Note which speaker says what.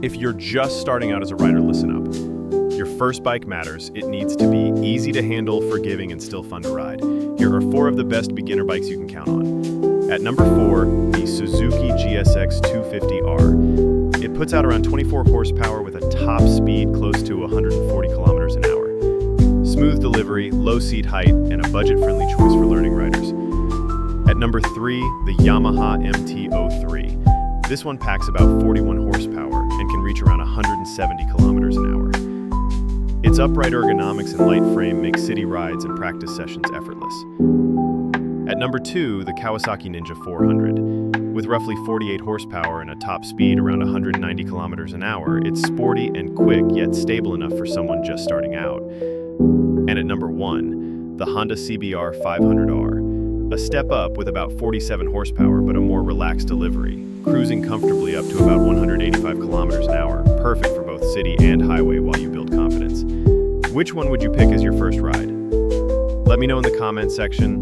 Speaker 1: If you're just starting out as a rider, listen up. Your first bike matters. It needs to be easy to handle, forgiving, and still fun to ride. Here are 4 of the best beginner bikes you can count on. At number 4, the Suzuki GSX 250R. It puts out around 24 horsepower with a top speed close to 140 kilometers an hour. Smooth delivery, low seat height, and a budget-friendly choice for learning riders. At number 3, the Yamaha MT-03. This one packs about 41 horsepower and can reach around 170 kilometers an hour. Its upright ergonomics and light frame make city rides and practice sessions effortless. At number 2, the Kawasaki Ninja 400. With roughly 48 horsepower and a top speed around 190 kilometers an hour, it's sporty and quick, yet stable enough for someone just starting out. And at number 1, the Honda CBR 500R. A step up with about 47 horsepower, but a more relaxed delivery, cruising comfortably up to about 185 kilometers an hour, perfect for both city and highway while you build confidence. Which one would you pick as your first ride? Let me know in the comments section.